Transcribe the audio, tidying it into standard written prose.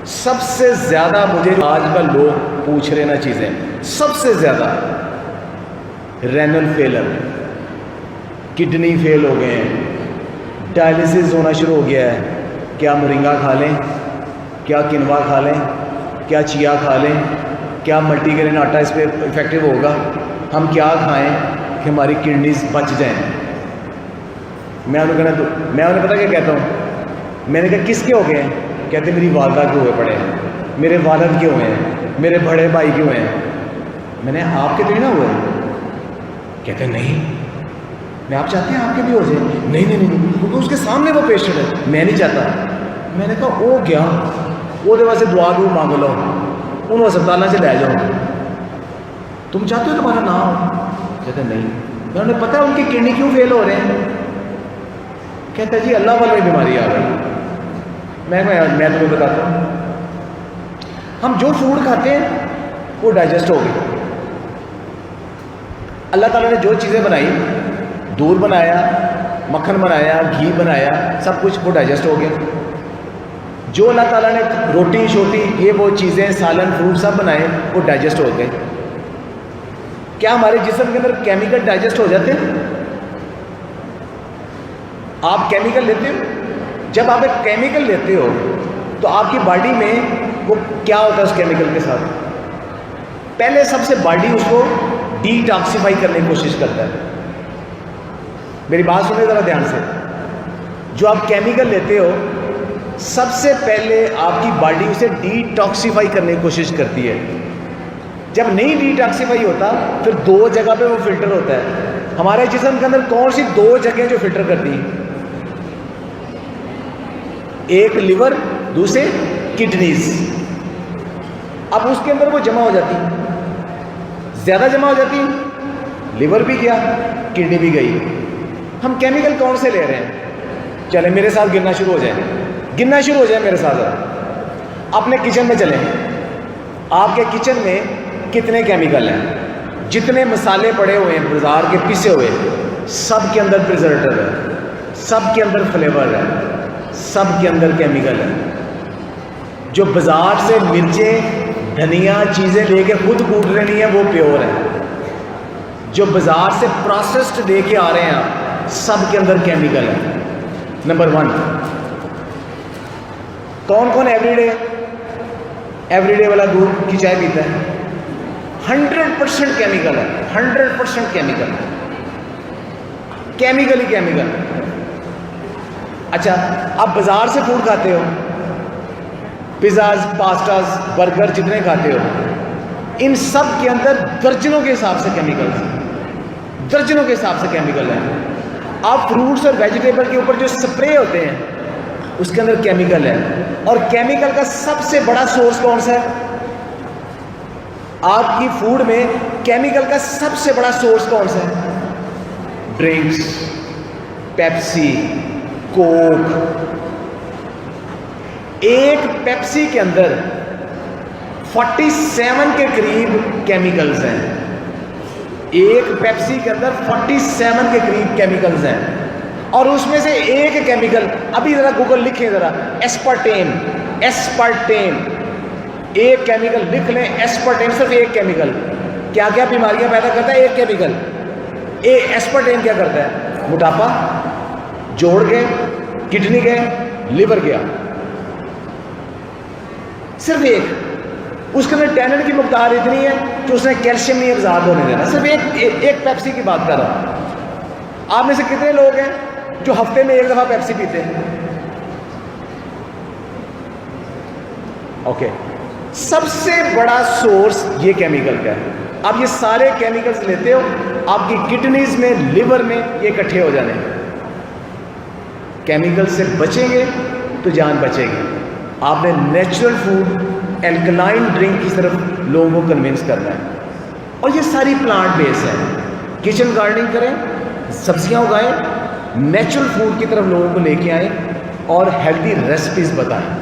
سب سے زیادہ مجھے آج کل لوگ پوچھ رہے نا چیزیں، سب سے زیادہ رینل فیلر، کڈنی فیل ہو گئے ہیں، ڈائلسس ہونا شروع ہو گیا ہے، کیا مورنگا کھا لیں، کیا کنوا کھا لیں، کیا چیا کھا لیں، کیا ملٹی گرین آٹا اس پہ افیکٹو ہوگا، ہم کیا کھائیں کہ ہماری کڈنیز بچ جائیں۔ میں انہیں پتہ کیا کہتا ہوں، میں نے کہا کس کے ہو گئے ہیں؟ کہتے میری والدہ کے ہوئے پڑے ہیں، میرے والد کے ہوئے ہیں، میرے بڑے بھائی کے ہوئے ہیں۔ میں نے آپ کے تو نہ ہوئے؟ کہتے نہیں، میں آپ چاہتے ہیں آپ کے بھی ہو جائے؟ نہیں نہیں نہیں، کیونکہ اس کے سامنے وہ پیشنٹ ہے، میں نہیں چاہتا۔ میں نے کہا وہ کیا، وہ واسطے دعا دو مانگ لو، ان ہسپتالوں سے لے جاؤ، تم چاہتے ہو تمہارا نہ ہو؟ کہتے نہیں۔ میں انہیں پتہ ہے ان کی کڈنی کیوں فیل ہو رہے ہیں؟ کہتا جی اللہ والی بیماری آ گئی۔ میں تمہیں بتاتا ہوں، ہم جو فوڈ کھاتے ہیں وہ ڈائجسٹ ہو گئی۔ اللہ تعالیٰ نے جو چیزیں بنائی، دودھ بنایا، مکھن بنایا، گھی بنایا، سب کچھ وہ ڈائجسٹ ہو گیا۔ جو اللہ تعالیٰ نے روٹی شوٹی یہ وہ چیزیں سالن فروٹ سب بنائے وہ ڈائجسٹ ہو گئے۔ کیا ہمارے جسم کے اندر کیمیکل ڈائجسٹ ہو جاتے ہیں؟ آپ کیمیکل لیتے ہو، جب آپ ایک کیمیکل لیتے ہو تو آپ کی باڈی میں وہ کیا ہوتا ہے اس کیمیکل کے ساتھ؟ پہلے سب سے باڈی اس کو ڈی ٹاکسیفائی کرنے کی کوشش کرتا ہے۔ میری بات سنیں ذرا دھیان سے، جو آپ کیمیکل لیتے ہو سب سے پہلے آپ کی باڈی اسے ڈی ٹاکسیفائی کرنے کی کوشش کرتی ہے۔ جب نہیں ڈی ٹاکسیفائی ہوتا پھر دو جگہ پہ وہ فلٹر ہوتا ہے۔ ہمارے جسم کے اندر کون سی دو جگہیں جو فلٹر کرتی ہیں؟ ایک لیور، دوسرے کڈنیز۔ اب اس کے اندر وہ جمع ہو جاتی، زیادہ جمع ہو جاتی، لیور بھی گیا، کڈنی بھی گئی۔ ہم کیمیکل کون سے لے رہے ہیں؟ چلیں میرے ساتھ گننا شروع ہو جائیں، گننا شروع ہو جائیں میرے ساتھ۔ اپنے کچن میں چلیں، آپ کے کچن میں کتنے کیمیکل ہیں؟ جتنے مسالے پڑے ہوئے ہیں بازار کے پیسے ہوئے، سب کے اندر پریزرویٹو ہے، سب کے اندر فلیور ہے، سب کے اندر کیمیکل ہے۔ جو بازار سے مرچیں دھنیا چیزیں لے کے خود کوٹ رہی ہیں وہ پیور ہے، جو بازار سے پروسیسڈ لے کے آ رہے ہیں سب کے اندر کیمیکل ہے۔ نمبر 1، کون ایوری ڈے والا دودھ کی چائے پیتا ہے؟ 100% کیمیکل ہے، 100% کیمیکل، کیمیکل ہی کیمیکل۔ اچھا، آپ بازار سے فوڈ کھاتے ہو، پیزاز، پاسٹاز، برگر جتنے کھاتے ہو، ان سب کے اندر درجنوں کے حساب سے کیمیکل ہیں، درجنوں کے حساب سے کیمیکل ہیں۔ آپ فروٹس اور ویجیٹیبل کے اوپر جو سپرے ہوتے ہیں اس کے اندر کیمیکل ہے۔ اور کیمیکل کا سب سے بڑا سورس کون سا ہے؟ آپ کی فوڈ میں کیمیکل کا سب سے بڑا سورس کون سا ہے؟ ڈرنکس، پیپسی، کوک۔ ایک پیپسی کے اندر 47 کے قریب کیمیکلز ہیں، ایک پیپسی کے اندر 47 کے قریب کیمیکلز ہیں۔ اور اس میں سے ایک کیمیکل، ابھی ذرا گوگل لکھیں ذرا، ایسپرٹیم، ایسپرٹیم، ایک کیمیکل لکھ لیں، ایسپرٹیم، صرف ایک کیمیکل کیا کیا بیماریاں پیدا کرتا ہے؟ ایک کیمیکل، ایسپرٹیم کیا کرتا ہے؟ موٹاپا، جوڑ گئے، کڈنی گئے، لیور گیا، صرف ایک۔ اس کے اندر ٹینن کی مقدار اتنی ہے کہ اس نے کیلشیم نہیں ابزارب ہونے دینا۔ صرف ایک پیپسی کی بات کر رہا ہوں۔ آپ میں سے کتنے لوگ ہیں جو ہفتے میں ایک دفعہ پیپسی پیتے ہیں؟ اوکے، سب سے بڑا سورس یہ کیمیکل کا ہے۔ آپ یہ سارے کیمیکلز لیتے ہو، آپ کی کڈنیز میں، لیور میں یہ اکٹھے ہو جانے ہیں۔ کیمیکل سے بچیں گے تو جان بچے گی۔ آپ نے نیچرل فوڈ، الکلائن ڈرنک کی طرف لوگوں کو کنونس کرنا ہے۔ اور یہ ساری پلانٹ بیس ہے۔ کچن گارڈننگ کریں، سبزیاں اگائیں، نیچرل فوڈ کی طرف لوگوں کو لے کے آئیں اور ہیلدی ریسپیز بتائیں۔